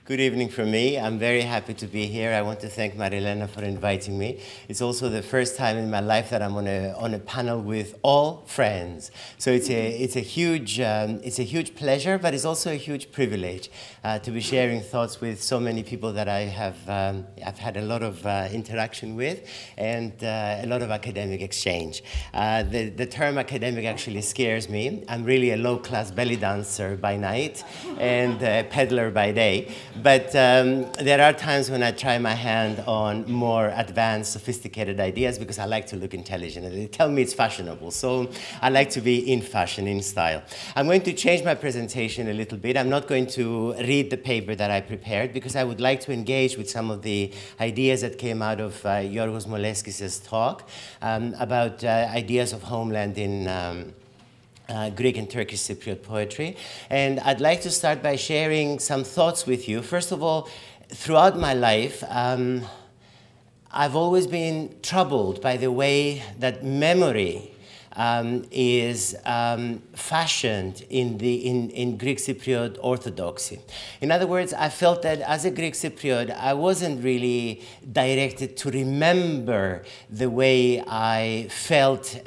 Good evening from me. I'm very happy to be here. I want to thank Marilena for inviting me. It's also the first time in my life that I'm on a panel with all friends. So it's a huge pleasure, but it's also a huge privilege to be sharing thoughts with so many people that I've had a lot of interaction with and a lot of academic exchange. The term academic actually scares me. I'm really a low-class belly dancer by night and a peddler by day. But there are times when I try my hand on more advanced, sophisticated ideas because I like to look intelligent. They tell me it's fashionable, so I like to be in fashion, in style. I'm going to change my presentation a little bit. I'm not going to read the paper that I prepared because I would like to engage with some of the ideas that came out of Yorgos Moleskis' talk about ideas of homeland in Greek and Turkish Cypriot poetry. And I'd like to start by sharing some thoughts with you. First of all, throughout my life, I've always been troubled by the way that memory is fashioned in Greek Cypriot orthodoxy. In other words, I felt that as a Greek Cypriot, I wasn't really directed to remember the way I felt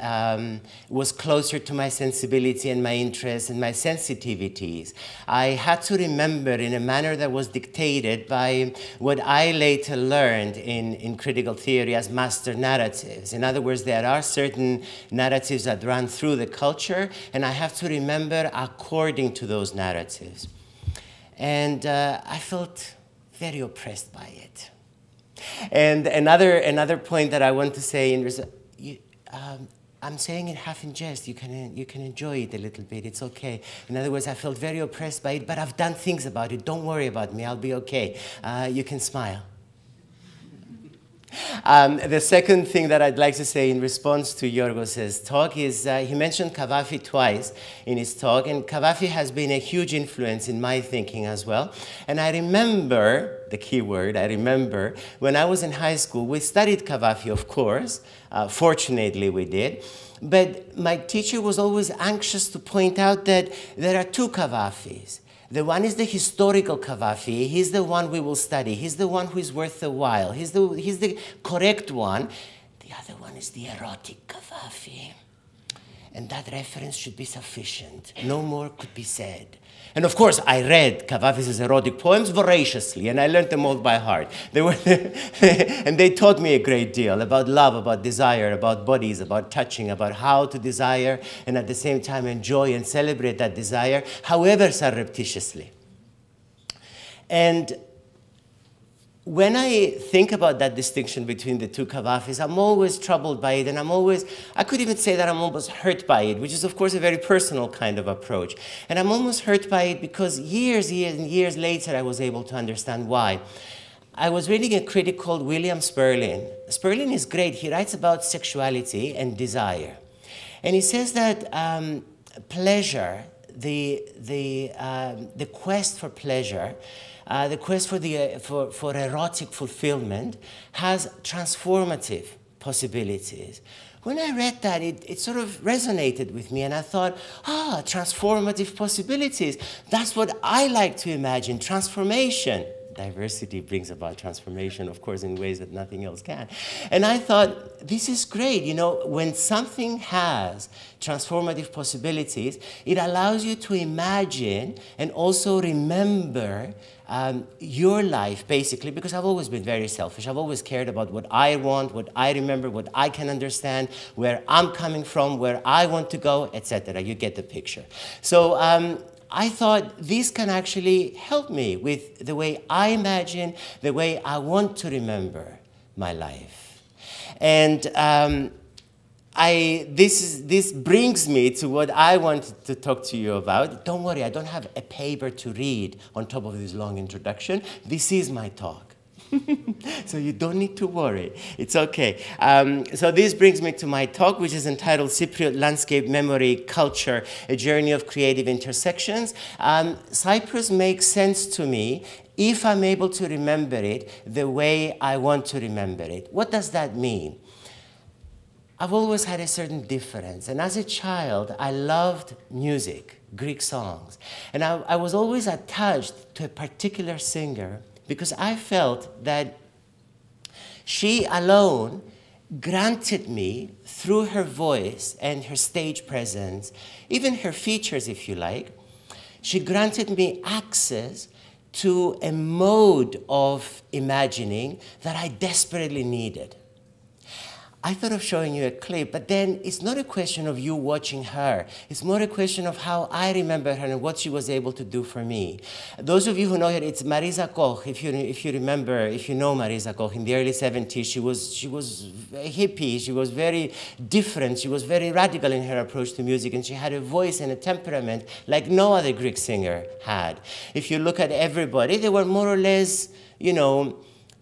was closer to my sensibility and my interests and my sensitivities. I had to remember in a manner that was dictated by what I later learned in critical theory as master narratives. In other words, there are certain narratives that run through the culture, and I have to remember according to those narratives. And I felt very oppressed by it. And another point that I want to say, I'm saying it half in jest. You can enjoy it a little bit. It's okay. In other words, I felt very oppressed by it, but I've done things about it. Don't worry about me. I'll be okay. You can smile. The second thing that I'd like to say in response to Yorgos' talk is he mentioned Kavafi twice in his talk, and Kavafi has been a huge influence in my thinking as well. And I remember, the key word, I remember, when I was in high school, we studied Kavafi, of course. Fortunately, we did. But my teacher was always anxious to point out that there are two Kavafis. The one is the historical Kavafi. He's the one we will study. He's the one who is worth the while. He's the correct one. The other one is the erotic Kavafi. And that reference should be sufficient. No more could be said. And of course, I read Kavafi's erotic poems voraciously, and I learned them all by heart. And they taught me a great deal about love, about desire, about bodies, about touching, about how to desire, and at the same time enjoy and celebrate that desire, however surreptitiously. And when I think about that distinction between the two Kavafis, I'm always troubled by it, and I could even say that I'm almost hurt by it, which is, of course, a very personal kind of approach. And I'm almost hurt by it because years and years later, I was able to understand why. I was reading a critic called William Sperling. Sperling is great. He writes about sexuality and desire. And he says that pleasure, the quest for pleasure, the quest for erotic fulfillment has transformative possibilities. When I read that, it sort of resonated with me, and I thought, transformative possibilities. That's what I like to imagine, transformation. Diversity brings about transformation, of course, in ways that nothing else can. And I thought, this is great. You know, when something has transformative possibilities, it allows you to imagine and also remember your life, basically, because I've always been very selfish. I've always cared about what I want, what I remember, what I can understand, where I'm coming from, where I want to go, etc. You get the picture. So I thought this can actually help me with the way I imagine, the way I want to remember my life. And this brings me to what I wanted to talk to you about. Don't worry, I don't have a paper to read on top of this long introduction. This is my talk. So you don't need to worry. It's okay. So this brings me to my talk, which is entitled Cypriot Landscape, Memory, Culture, A Journey of Creative Intersections. Cyprus makes sense to me if I'm able to remember it the way I want to remember it. What does that mean? I've always had a certain difference. And as a child, I loved music, Greek songs. And I was always attached to a particular singer because I felt that she alone granted me, through her voice and her stage presence, even her features, if you like, she granted me access to a mode of imagining that I desperately needed. I thought of showing you a clip, but then it's not a question of you watching her. It's more a question of how I remember her and what she was able to do for me. Those of you who know her, it's Marisa Koch. If you remember, if you know Marisa Koch, in the early 70s, she was a hippie. She was very different. She was very radical in her approach to music, and she had a voice and a temperament like no other Greek singer had. If you look at everybody, they were more or less, you know,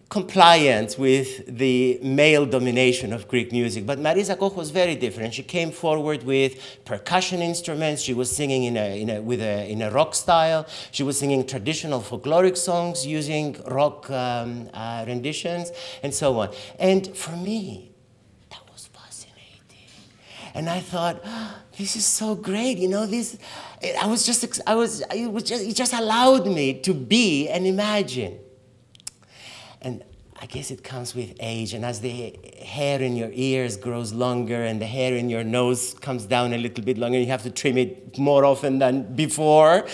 compliant with the male domination of Greek music. But Marisa Koch was very different. She came forward with percussion instruments. She was singing in a rock style. She was singing traditional folkloric songs using rock renditions and so on. And for me, that was fascinating. And I thought, oh, this is so great. You know, this, it just allowed me to be and imagine. And I guess it comes with age, and as the hair in your ears grows longer and the hair in your nose comes down a little bit longer, you have to trim it more often than before,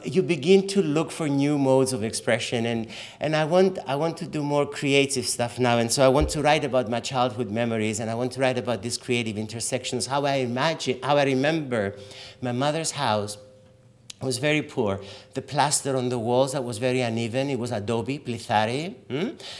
you begin to look for new modes of expression. And I want to do more creative stuff now, and so I want to write about my childhood memories, and I want to write about these creative intersections, how I remember my mother's house. It was very poor. The plaster on the walls, that was very uneven. It was adobe, plithari,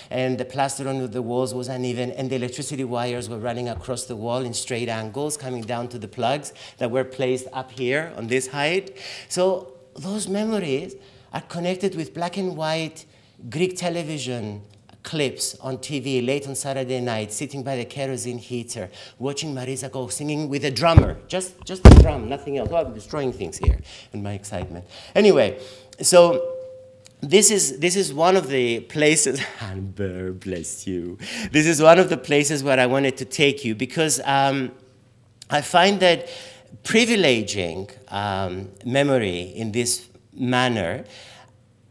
and the plaster on the walls was uneven, and the electricity wires were running across the wall in straight angles, coming down to the plugs that were placed up here on this height. So those memories are connected with black and white Greek television clips on TV late on Saturday night, sitting by the kerosene heater, watching Marisa Koch singing with a drummer, just a drum, nothing else. Oh, I'm destroying things here in my excitement. Anyway, so this is one of the places, Amber, bless you. This is one of the places where I wanted to take you because I find that privileging memory in this manner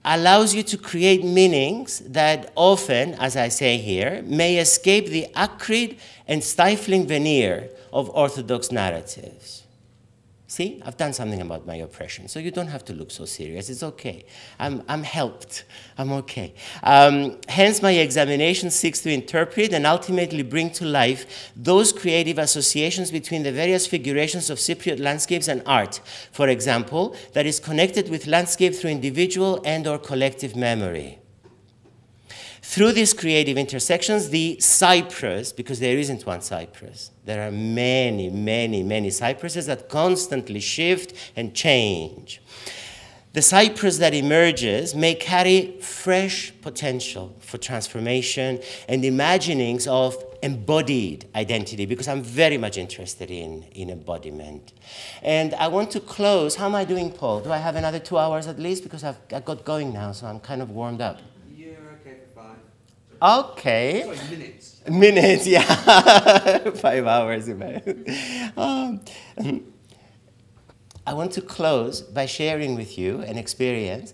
allows you to create meanings that often, as I say here, may escape the acrid and stifling veneer of orthodox narratives. See, I've done something about my oppression, so you don't have to look so serious. It's okay. I'm helped. I'm okay. Hence, my examination seeks to interpret and ultimately bring to life those creative associations between the various figurations of Cypriot landscapes and art, for example, that is connected with landscape through individual and/or collective memory. Through these creative intersections, the Cyprus, because there isn't one Cyprus, there are many, many, many Cypruses that constantly shift and change. The Cyprus that emerges may carry fresh potential for transformation and imaginings of embodied identity, because I'm very much interested in embodiment. And I want to close. How am I doing, Paul? Do I have another 2 hours at least? Because I've got going now, so I'm kind of warmed up. Okay. Sorry, minutes. Minutes, yeah. 5 hours. I want to close by sharing with you an experience.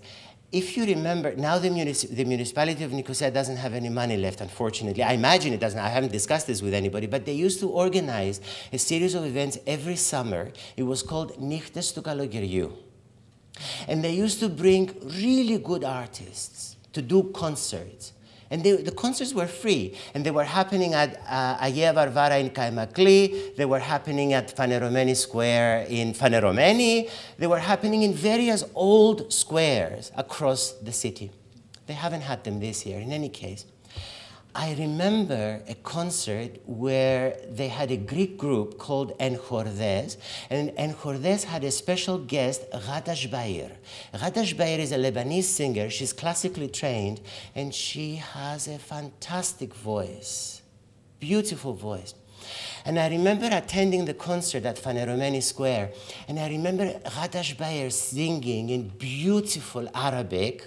If you remember, now the municipality of Nicosia doesn't have any money left, unfortunately. I imagine it doesn't. I haven't discussed this with anybody, but they used to organize a series of events every summer. It was called Nichtes του Καλοκαιριού. And they used to bring really good artists to do concerts. And the concerts were free, and they were happening at Agea Varvara in Kaimakli, they were happening at Phaneromeni Square in Phaneromeni, they were happening in various old squares across the city. They haven't had them this year. In any case, I remember a concert where they had a Greek group called Enchordes, and Enchordes had a special guest, Ghada Shbair. Ghada Shbair is a Lebanese singer. She's classically trained, and she has a fantastic voice, beautiful voice. And I remember attending the concert at Phaneromeni Square, and I remember Ghada Shbair singing in beautiful Arabic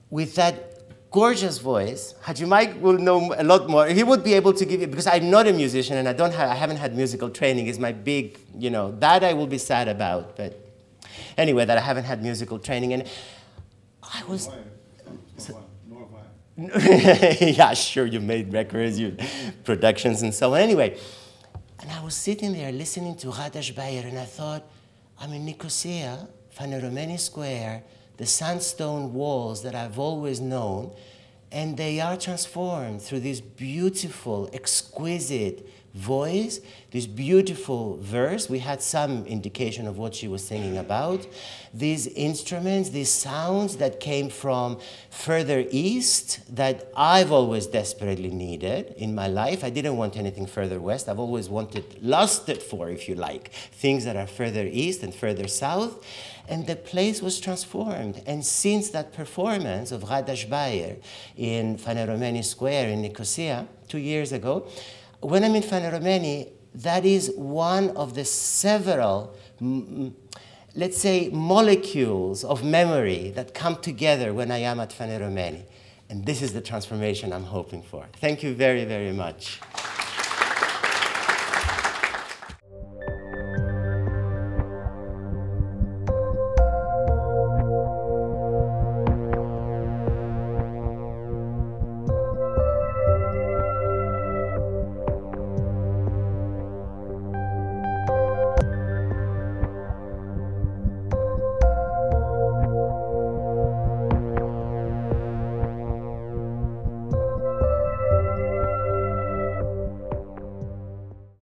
with that gorgeous voice. Haji Mike will know a lot more. He would be able to give you, because I'm not a musician and I haven't had musical training. Is my big, that I will be sad about. But anyway, that I haven't had musical training. And I was... Yeah, sure, you made records, productions and so on. Anyway, and I was sitting there listening to Ghadash Bayer, and I thought, I'm in Nicosia, Phaneromeni Square, the sandstone walls that I've always known, and they are transformed through this beautiful, exquisite voice, this beautiful verse. We had some indication of what she was singing about. These instruments, these sounds that came from further east that I've always desperately needed in my life. I didn't want anything further west. I've always lusted for, if you like, things that are further east and further south. And the place was transformed. And since that performance of Ghadash Bayer in Phaneromeni Square in Nicosia 2 years ago, when I'm in Phaneromeni, that is one of the several, let's say, molecules of memory that come together when I am at Phaneromeni. And this is the transformation I'm hoping for. Thank you very, very much.